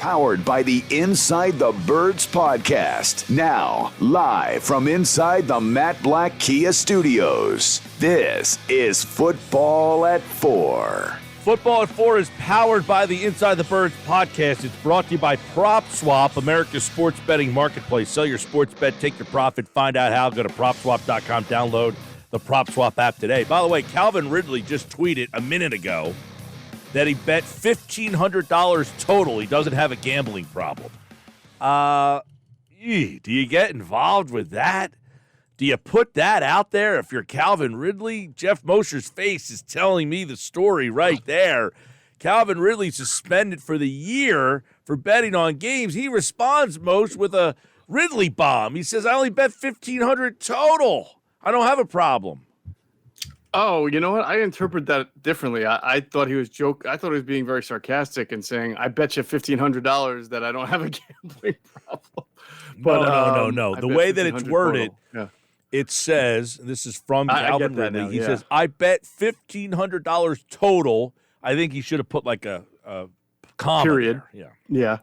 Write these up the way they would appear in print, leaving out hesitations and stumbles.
powered by the Inside the Birds podcast. Now, live from inside the Matt Black Kia Studios, this is Football at 4. Football at 4 is powered by the Inside the Birds podcast. It's brought to you by PropSwap, America's sports betting marketplace. Sell your sports bet, take your profit, find out how. Go to PropSwap.com, download the PropSwap app today. By the way, Calvin Ridley just tweeted a minute ago that he bet $1,500 total. He doesn't have a gambling problem. Do you get involved with that? Do you put that out there if you're Calvin Ridley? Geoff Mosher's face is telling me the story right there. Calvin Ridley suspended for the year for betting on games. He responds, Moshe, with a Ridley bomb. He says, I only bet $1,500 total. I don't have a problem. Oh, you know what? I interpret that differently. I thought he was I thought he was being very sarcastic and saying, I bet you $1,500 that I don't have a gambling problem. But, no. The way that it's worded, it says, this is from Calvin Ridley. He says, I bet $1,500 total. I think he should have put like a comma period. There. Yeah.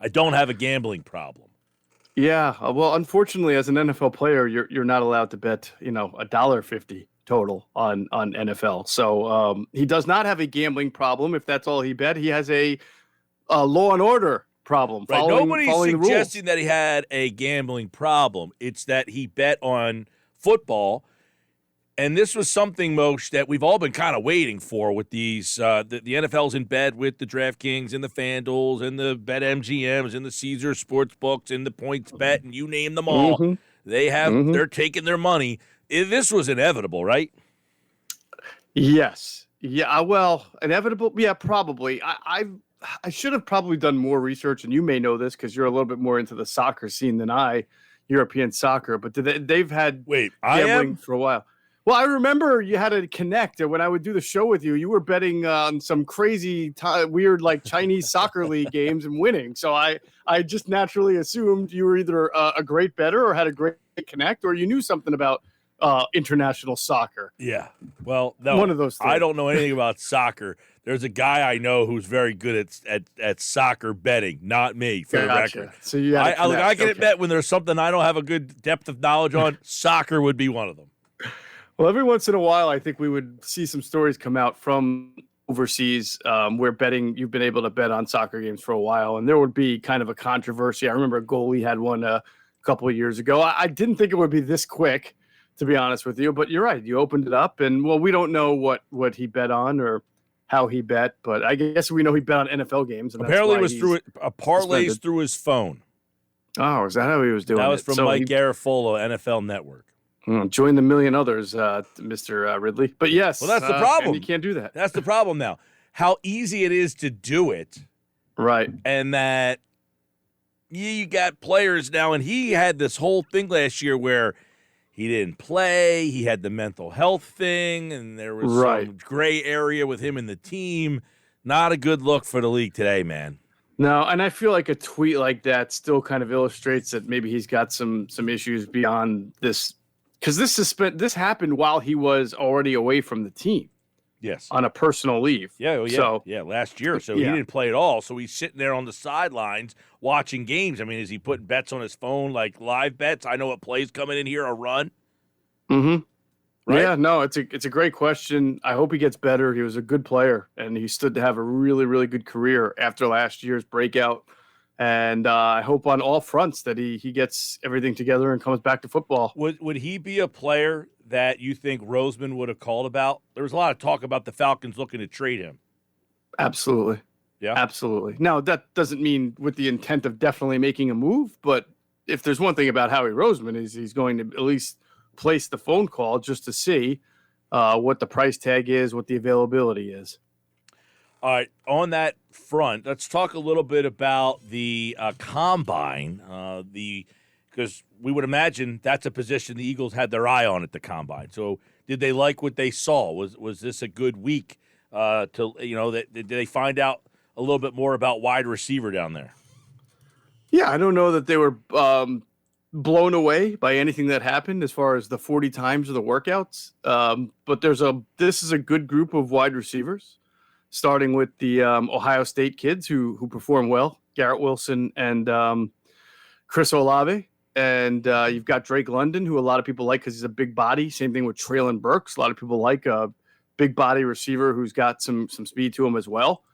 I don't have a gambling problem. Yeah. Well, unfortunately, as an NFL player, you're not allowed to bet, $1.50 total on NFL. So he does not have a gambling problem. If that's all he bet, he has a law and order problem. Right. Nobody's suggesting that he had a gambling problem. It's that he bet on football. And this was something, Moshe, that we've all been kind of waiting for with these. The NFL's in bed with the DraftKings and the FanDuels and the BetMGMs and the Caesar Sportsbooks and the PointsBet and you name them all. Mm-hmm. They're taking their money. This was inevitable, right? Yes. Yeah. Well, inevitable. Yeah, probably. I should have probably done more research, and you may know this because you're a little bit more into the soccer scene than I, European soccer. But they've had gambling for a while. Well, I remember you had to connect, and when I would do the show with you, you were betting on some crazy, weird, like Chinese soccer league games and winning. So I just naturally assumed you were either a great bettor or had a great connect, or you knew something about international soccer. Yeah. Well, no, one of those things. I don't know anything about soccer. There's a guy I know who's very good at soccer betting, not me, for the record. So you I can admit when there's something I don't have a good depth of knowledge on, soccer would be one of them. Well, every once in a while, I think we would see some stories come out from overseas where you've been able to bet on soccer games for a while, and there would be kind of a controversy. I remember a goalie had one a couple of years ago. I didn't think it would be this quick, to be honest with you, but you're right. You opened it up, and, well, we don't know what he bet on or how he bet, but I guess we know he bet on NFL games. And apparently it was through a parlays through his phone. Oh, is that how he was doing it? That was from Mike Garafolo, NFL Network. Join the million others, Mr. Ridley. But yes, well, that's the problem. You can't do that. That's the problem now. How easy it is to do it. Right. And that you got players now, and he had this whole thing last year where he didn't play. He had the mental health thing, and there was some gray area with him and the team. Not a good look for the league today, man. No, and I feel like a tweet like that still kind of illustrates that maybe he's got some issues beyond this. Because this happened while he was already away from the team. Yes. On a personal leave. Yeah, last year. So he didn't play at all. So he's sitting there on the sidelines watching games. I mean, is he putting bets on his phone, like live bets? I know what plays coming in here, a run. Mm-hmm. Right? Yeah, no, it's a great question. I hope he gets better. He was a good player, and he stood to have a really, really good career after last year's breakout. And I hope on all fronts that he gets everything together and comes back to football. Would he be a player that you think Roseman would have called about? There was a lot of talk about the Falcons looking to trade him. Absolutely. Yeah. Absolutely. Now, that doesn't mean with the intent of definitely making a move, but if there's one thing about Howie Roseman is he's going to at least place the phone call just to see what the price tag is, what the availability is. All right, on that front, let's talk a little bit about the combine. Because we would imagine that's a position the Eagles had their eye on at the combine. So, did they like what they saw? Was this a good week? Did they find out a little bit more about wide receiver down there? Yeah, I don't know that they were blown away by anything that happened as far as the 40 times of the workouts. But this is a good group of wide receivers, starting with the Ohio State kids who perform well Garrett Wilson and Chris Olave. And you've got Drake London, who a lot of people like because he's a big body. Same thing with Treylon Burks. A lot of people like a big body receiver who's got some speed to him as well.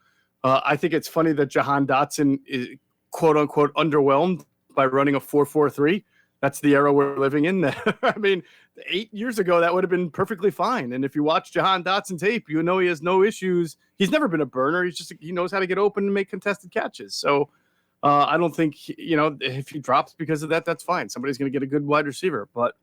I think it's funny that Jahan Dotson is quote unquote underwhelmed by running a 4.43. That's the era we're living in. I mean, 8 years ago, that would have been perfectly fine. And if you watch Jahan Dotson tape, you know he has no issues. He's never been a burner. He knows how to get open and make contested catches. So I don't think, if he drops because of that, that's fine. Somebody's going to get a good wide receiver. But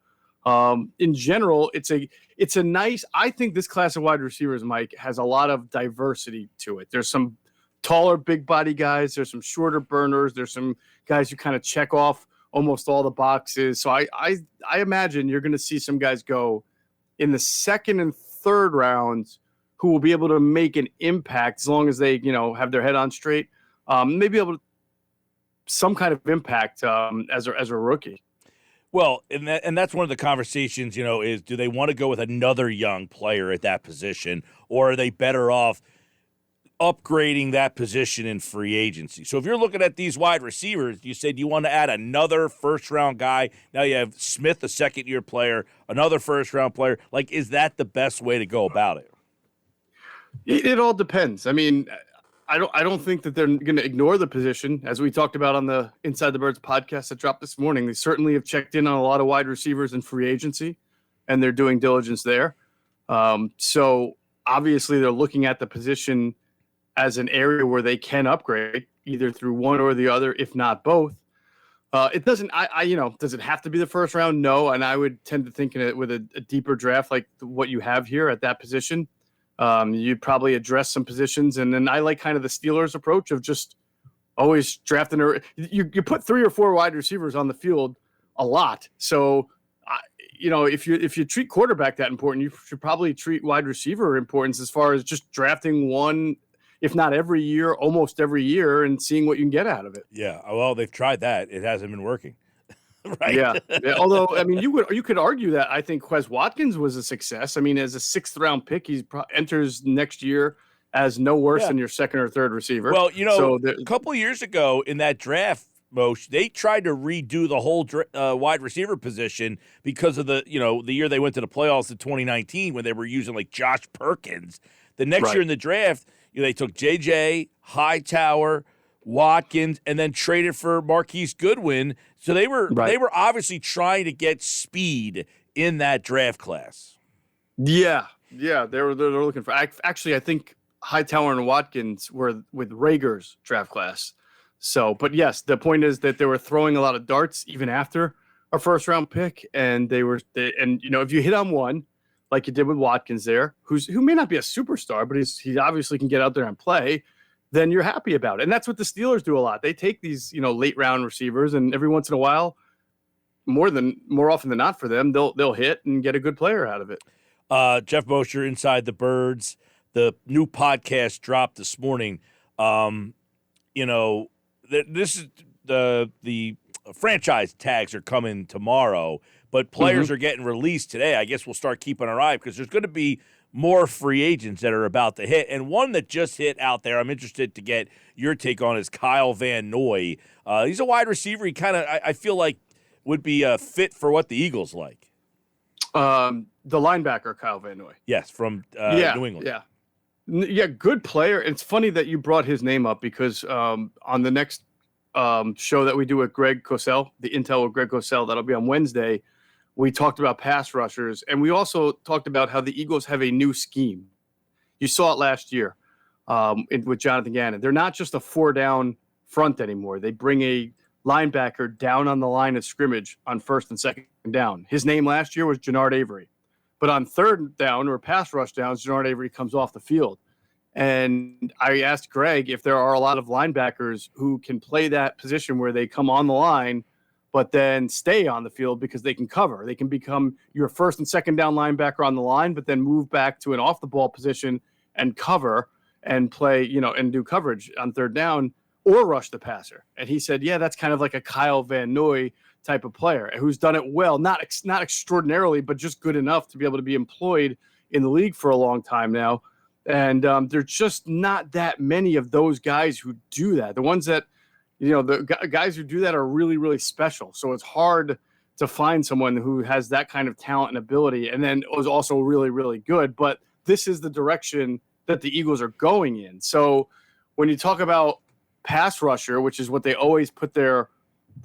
in general, it's a nice, I think this class of wide receivers, Mike, has a lot of diversity to it. There's some taller, big body guys. There's some shorter burners. There's some guys who kind of check off almost all the boxes. So I imagine you're going to see some guys go in the second and third rounds who will be able to make an impact as long as they, have their head on straight. Maybe able to some kind of impact as a rookie. Well, and that's one of the conversations, is do they want to go with another young player at that position, or are they better off upgrading that position in free agency? So if you're looking at these wide receivers, you said you want to add another first-round guy. Now you have Smith, a second-year player, another first-round player. Like, is that the best way to go about it? It all depends. I mean, I don't think that they're going to ignore the position. As we talked about on the Inside the Birds podcast that dropped this morning, they certainly have checked in on a lot of wide receivers in free agency, and they're doing diligence there. So obviously they're looking at the position as an area where they can upgrade either through one or the other, if not both. It doesn't, does it have to be the first round? No. And I would tend to think in it with a deeper draft like what you have here at that position. You'd probably address some positions. And then I like kind of the Steelers approach of just always drafting. You put 3 or 4 wide receivers on the field a lot. So, if you treat quarterback that important, you should probably treat wide receiver importance as far as just drafting one, if not every year, almost every year, and seeing what you can get out of it. Yeah. Well, they've tried that. It hasn't been working. Right. Yeah. Although, I mean, you could argue that I think Quez Watkins was a success. I mean, as a 6th round pick, he enters next year as no worse than your second or third receiver. Well, a couple of years ago in that draft, Mosh, they tried to redo the whole wide receiver position because of the year they went to the playoffs in 2019 when they were using like Josh Perkins. The next year in the draft, they took JJ, Hightower, Watkins, and then traded for Marquise Goodwin. So they were obviously trying to get speed in that draft class. Yeah, they're looking for. Actually, I think Hightower and Watkins were with Rager's draft class. So, but yes, the point is that they were throwing a lot of darts even after a first round pick, and if you hit on one like you did with Watkins there, who may not be a superstar, but he obviously can get out there and play, then you're happy about it. And that's what the Steelers do a lot. They take these, late round receivers, and every once in a while, more often than not for them, they'll hit and get a good player out of it. Geoff Mosher, Inside the Birds, the new podcast dropped this morning. This is the franchise tags are coming tomorrow, but players are getting released today. I guess we'll start keeping our eye because there's going to be more free agents that are about to hit. And one that just hit out there, I'm interested to get your take on, is Kyle Van Noy. He's a wide receiver. He kind of, I feel like, would be a fit for what the Eagles like. The linebacker, Kyle Van Noy. Yes, from New England. Yeah, good player. It's funny that you brought his name up because on the next show that we do with Greg Cosell, the Intel with Greg Cosell, that'll be on Wednesday, we talked about pass rushers, and we also talked about how the Eagles have a new scheme. You saw it last year with Jonathan Gannon. They're not just a 4-down front anymore. They bring a linebacker down on the line of scrimmage on first and second down. His name last year was Jannard Avery. But on third down or pass rush downs, Jannard Avery comes off the field. And I asked Greg if there are a lot of linebackers who can play that position where they come on the line but then stay on the field because they can cover. They can become your first and second down linebacker on the line, but then move back to an off-the-ball position and cover and play, and do coverage on third down or rush the passer. And he said, yeah, that's kind of like a Kyle Van Noy type of player who's done it well, not extraordinarily, but just good enough to be able to be employed in the league for a long time now. And there's just not that many of those guys who do that. The ones that, the guys who do that are really, really special. So it's hard to find someone who has that kind of talent and ability and then was also really, really good. But this is the direction that the Eagles are going in. So when you talk about pass rusher, which is what they always put their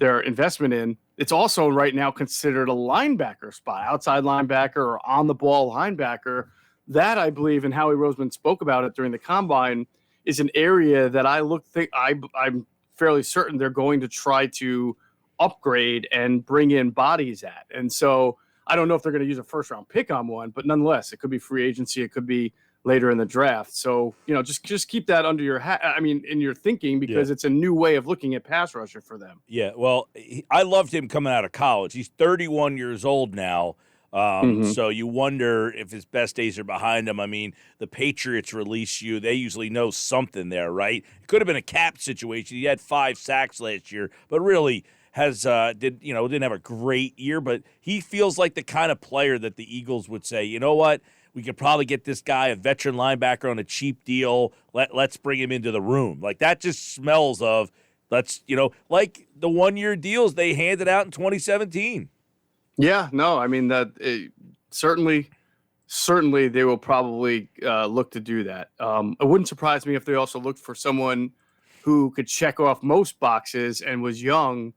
investment in, it's also right now considered a linebacker spot, outside linebacker or on the ball linebacker. That, I believe, and Howie Roseman spoke about it during the combine, is an area that I'm fairly certain they're going to try to upgrade and bring in bodies at. And so I don't know if they're going to use a first round pick on one, but nonetheless, it could be free agency. It could be later in the draft. So, just keep that under your in your thinking, because it's a new way of looking at pass rusher for them. Yeah. Well, I loved him coming out of college. He's 31 years old now. So you wonder if his best days are behind him. I mean, the Patriots release you. They usually know something there, right? It could have been a cap situation. He had 5 sacks last year, but really didn't have a great year. But he feels like the kind of player that the Eagles would say, you know what? We could probably get this guy, a veteran linebacker, on a cheap deal. Let's bring him into the room. Like, that just smells of, like the 1-year deals they handed out in 2017. Yeah, no, I mean, certainly they will probably look to do that. It wouldn't surprise me if they also looked for someone who could check off most boxes and was young,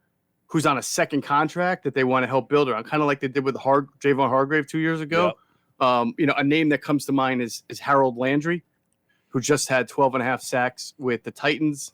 who's on a second contract that they want to help build around, kind of like they did with Javon Hargrave 2 years ago. Yep. A name that comes to mind is Harold Landry, who just had 12.5 sacks with the Titans.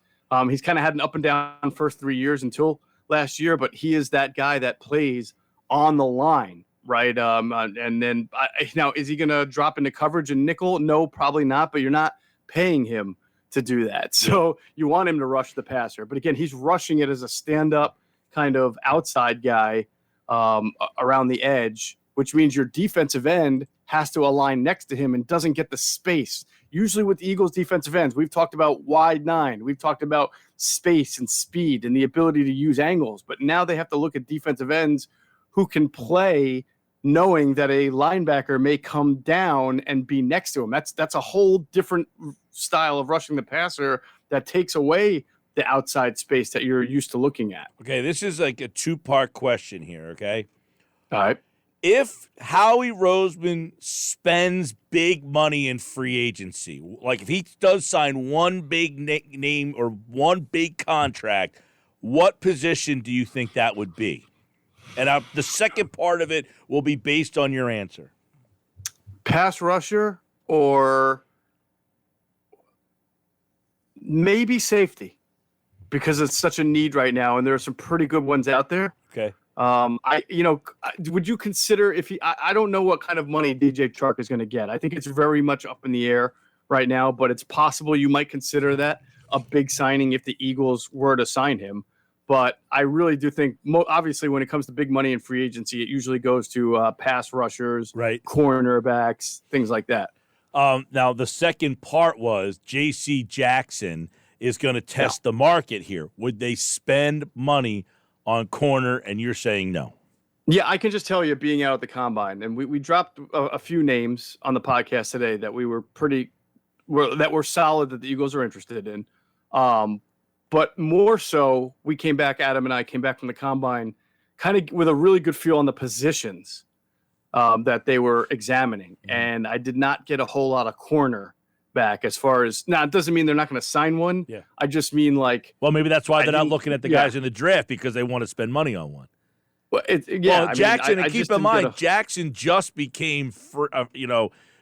He's kind of had an up and down first 3 years until last year, but he is that guy that plays on the line, right? And then now, is he going to drop into coverage and nickel? No, probably not, but you're not paying him to do that. So you want him to rush the passer. But again, he's rushing it as a stand-up kind of outside guy around the edge, which means your defensive end has to align next to him and doesn't get the space. Usually with the Eagles defensive ends, we've talked about wide 9. We've talked about space and speed and the ability to use angles. But now they have to look at defensive ends who can play knowing that a linebacker may come down and be next to him. That's a whole different style of rushing the passer that takes away the outside space that you're used to looking at. Okay, this is like a 2-part question here, okay? All right. If Howie Roseman spends big money in free agency, like if he does sign one big name or one big contract, what position do you think that would be? And the second part of it will be based on your answer. Pass rusher or maybe safety, because it's such a need right now, and there are some pretty good ones out there. Okay. Would you consider I don't know what kind of money DJ Chark is going to get. I think it's very much up in the air right now, but it's possible you might consider that a big signing if the Eagles were to sign him. But I really do think, obviously, when it comes to big money in free agency, it usually goes to pass rushers, right, cornerbacks, things like that. Now, the second part was J.C. Jackson is going to test the market here. Would they spend money on corner? And you're saying no. Yeah, I can just tell you, being out at the combine, and we dropped a few names on the podcast today that we were that were solid that the Eagles are interested in. But more so, Adam and I came back from the combine kind of with a really good feel on the positions that they were examining. Mm-hmm. And I did not get a whole lot of corner back as far as, now it doesn't mean they're not going to sign one. Yeah. I just mean well, maybe that's why they're not looking at the guys in the draft, because they want to spend money on one. Well, Jackson, and keep in mind, Jackson just became, they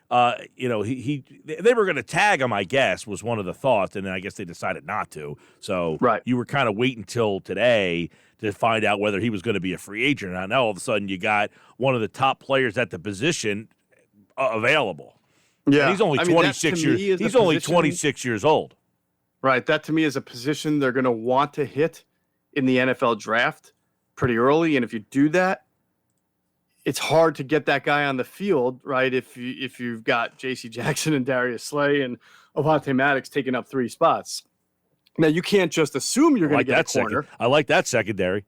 were going to tag him, I guess, was one of the thoughts, and then I guess they decided not to. So you were kind of waiting until today to find out whether he was going to be a free agent. And now all of a sudden you got one of the top players at the position available. Yeah, and he's only 26 years. He's only 26 years old. Right. That to me is a position they're going to want to hit in the NFL draft pretty early, and if you do that, it's hard to get that guy on the field, right? If you've got J.C. Jackson and Darius Slay and Avonte Maddox taking up 3 spots. Now, you can't just assume you're going to get a corner. I like that secondary.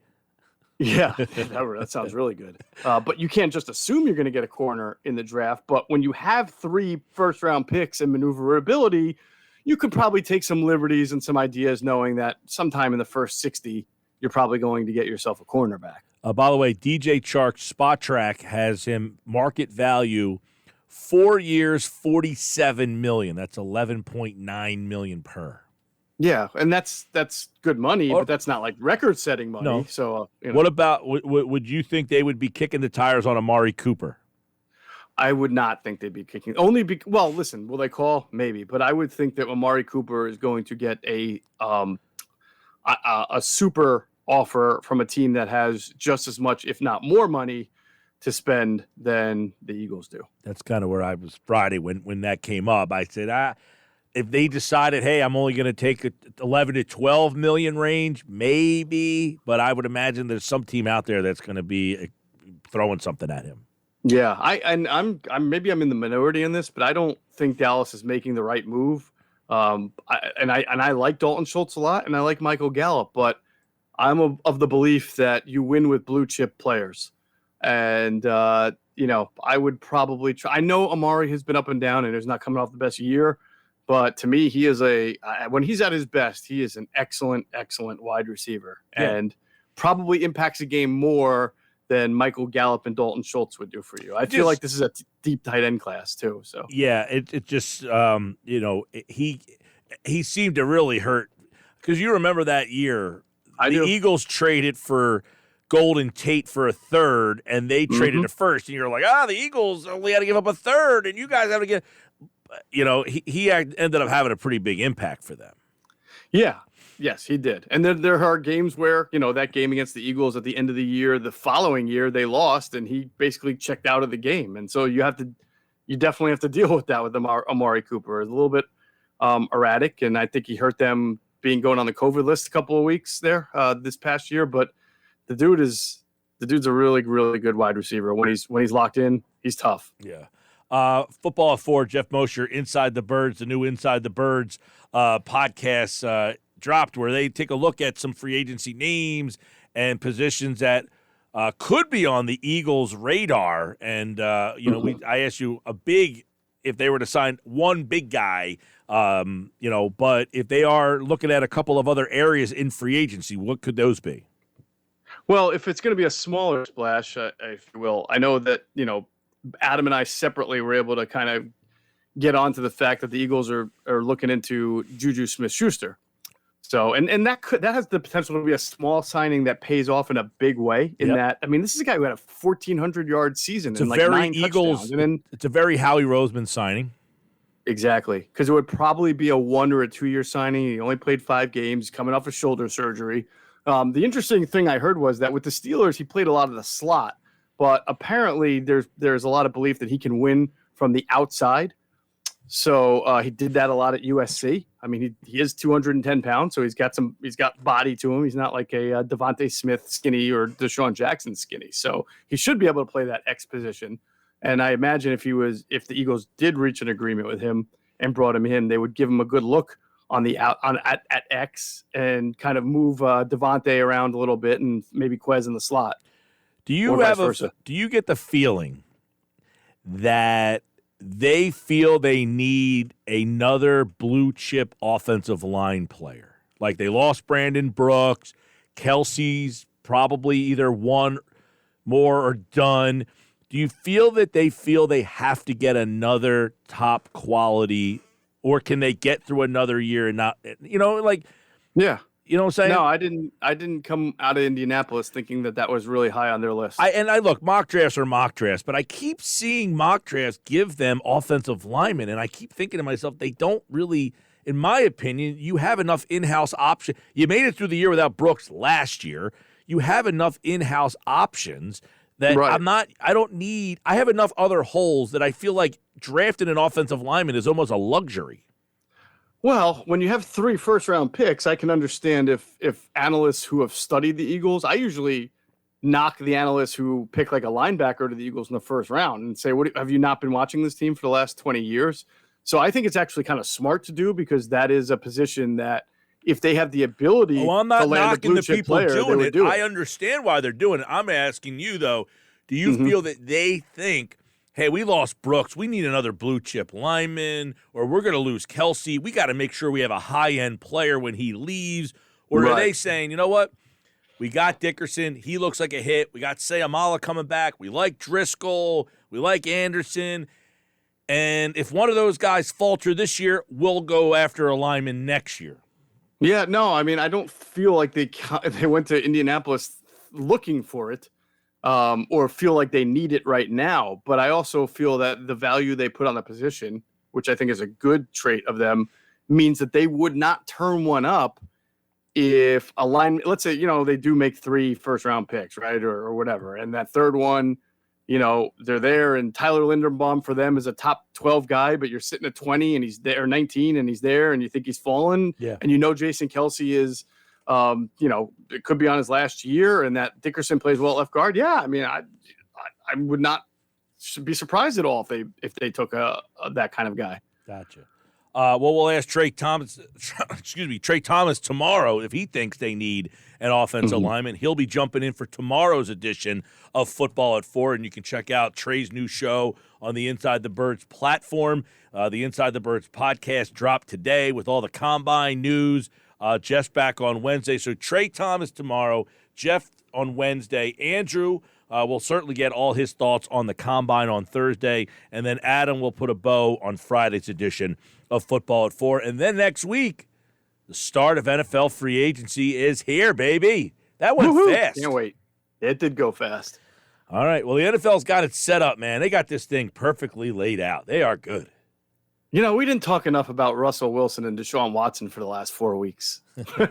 Yeah, that sounds really good. But you can't just assume you're going to get a corner in the draft. But when you have 3 first-round picks and maneuverability, you could probably take some liberties and some ideas knowing that sometime in the first 60, you're probably going to get yourself a cornerback. By the way, DJ Chark's Spot Track has him market value 4 years, $47 million. That's $11.9 million per. Yeah, and that's good money, but that's not like record-setting money. No. So, What about would you think they would be kicking the tires on Amari Cooper? I would not think they'd be kicking. Well, listen, will they call? Maybe, but I would think that Amari Cooper is going to get a super offer from a team that has just as much, if not more, money to spend than the Eagles do. That's kind of where I was Friday when that came up. I said, if they decided, hey, I'm only going to take a 11 to 12 million range, maybe, but I would imagine there's some team out there that's going to be throwing something at him. Yeah, I'm maybe I'm in the minority in this, but I don't think Dallas is making the right move. I like Dalton Schultz a lot, and I like Michael Gallup, but I'm of the belief that you win with blue chip players, and I would probably try. I know Amari has been up and down, and is not coming off the best year, but to me, he is when he's at his best, he is an excellent wide receiver, and probably impacts the game more than Michael Gallup and Dalton Schultz would do for you. I feel like this is a deep tight end class too. So yeah, it just he seemed to really hurt because you remember that year the Eagles traded for Golden Tate for a third, and they traded a first, and you're like, the Eagles only had to give up a third, and you guys have to get. He ended up having a pretty big impact for them. Yeah. Yes, he did. And then there are games where, that game against the Eagles at the end of the year, the following year, they lost, and he basically checked out of the game. And so you definitely have to deal with that with Amari Cooper. It's a little bit erratic, and I think he hurt them going on the COVID list a couple of weeks there this past year. But the dude's a really, really good wide receiver. When he's locked in, he's tough. Yeah. Football at 4, Geoff Mosher, Inside the Birds, the new Inside the Birds podcast dropped, where they take a look at some free agency names and positions that could be on the Eagles' radar. And I asked you if they were to sign one big guy, but if they are looking at a couple of other areas in free agency, what could those be? Well, if it's going to be a smaller splash, if you will, I know that Adam and I separately were able to kind of get onto the fact that the Eagles are looking into Juju Smith-Schuster. So, and that has the potential to be a small signing that pays off in a big way. This is a guy who had a 1,400-yard season and like 9 touchdowns. And then it's a very Howie Roseman signing. Exactly, because it would probably be a 1 or a 2 year signing. He only played 5 games, coming off a shoulder surgery. The interesting thing I heard was that with the Steelers, he played a lot of the slot, but apparently there's a lot of belief that he can win from the outside. So he did that a lot at USC. I mean, he is 210 pounds, so he's got body to him. He's not like a Devontae Smith skinny or Deshaun Jackson skinny. So he should be able to play that X position. And I imagine if the Eagles did reach an agreement with him and brought him in, they would give him a good look at X and kind of move Devontae around a little bit and maybe Quez in the slot. Do you get the feeling that they feel they need another blue chip offensive line player? Like they lost Brandon Brooks, Kelsey's probably either one more or done. Do you feel that they have to get another top quality, or can they get through another year and not, yeah. You know what I'm saying? No, I didn't come out of Indianapolis thinking that was really high on their list. Look, mock drafts are mock drafts, but I keep seeing mock drafts give them offensive linemen, and I keep thinking to myself, they don't really, in my opinion, you have enough in-house option. You made it through the year without Brooks last year. You have enough in-house options that right. I have enough other holes that I feel like drafting an offensive lineman is almost a luxury. Well, when you have 3 first-round picks, I can understand if analysts who have studied the Eagles, I usually knock the analysts who pick like a linebacker to the Eagles in the first round and say, "What have you not been watching this team for the last 20 years?" So I think it's actually kind of smart to do, because that is a position that if they have the ability I'm not to land knocking a blue the chip people player, doing it. do it. I understand why they're doing it. I'm asking you, though, do you feel that they think hey, we lost Brooks. We need another blue chip lineman, or we're going to lose Kelsey. We got to make sure we have a high-end player when he leaves. Or are they saying, you know what? We got Dickerson. He looks like a hit. We got Sayamala coming back. We like Driscoll. We like Anderson. And if one of those guys falter this year, we'll go after a lineman next year. Yeah, no, I mean, I don't feel like they went to Indianapolis looking for it or feel like they need it right now. But I also feel that the value they put on the position, which I think is a good trait of them, means that they would not turn one up if a line, let's say, they do make 3 first-round picks, right, or whatever. And that third one, they're there, and Tyler Linderbaum for them is a top 12 guy, but you're sitting at 20 and he's there, or 19 and he's there, and you think he's fallen. Yeah. And Jason Kelsey is, it could be on his last year, and that Dickerson plays well at left guard. Yeah, I mean, I would not be surprised at all if they took that kind of guy. Gotcha. Well, we'll ask Trey Thomas tomorrow if he thinks they need an offensive lineman. He'll be jumping in for tomorrow's edition of Football at 4, and you can check out Trey's new show on the Inside the Birds platform. The Inside the Birds podcast dropped today with all the combine news. Jeff's back on Wednesday. So Trey Thomas tomorrow, Jeff on Wednesday. Andrew will certainly get all his thoughts on the combine on Thursday, and then Adam will put a bow on Friday's edition of Football at 4. And then next week, the start of NFL free agency is here, baby. That went fast. Can't wait. It did go fast. All right. Well, the NFL's got it set up, man. They got this thing perfectly laid out. They are good. We didn't talk enough about Russell Wilson and Deshaun Watson for the last 4 weeks.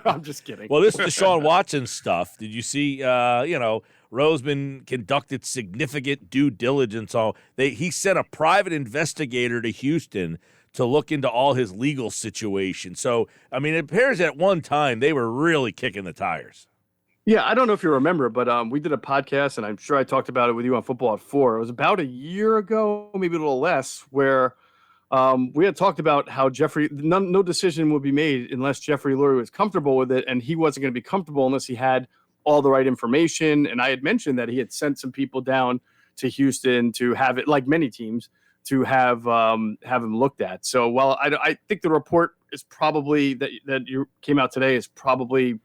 I'm just kidding. Well, this Deshaun Watson stuff, did you see, Roseman conducted significant due diligence. He sent a private investigator to Houston to look into all his legal situation. So, I mean, it appears at one time they were really kicking the tires. Yeah, I don't know if you remember, but we did a podcast, and I'm sure I talked about it with you on Football at 4. It was about a year ago, maybe a little less, where we had talked about how no decision would be made unless Jeffrey Lurie was comfortable with it, and he wasn't going to be comfortable unless he had all the right information. And I had mentioned that he had sent some people down to Houston to have it, like many teams, to have him looked at. So while I think the report is probably that you came out today is probably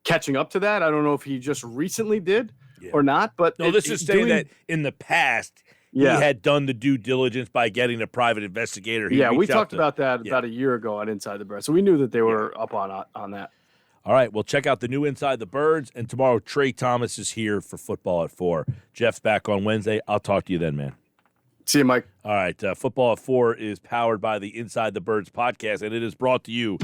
catching up to that. I don't know if he just recently did or not, but no, this is saying that in the past he had done the due diligence by getting a private investigator. We talked about that about a year ago on Inside the Birds, so we knew that they were up on that. All right, well, check out the new Inside the Birds, and tomorrow Trey Thomas is here for Football at 4. Jeff's back on Wednesday. I'll talk to you then, man. See you, Mike. All right, Football at 4 is powered by the Inside the Birds podcast, and it is brought to you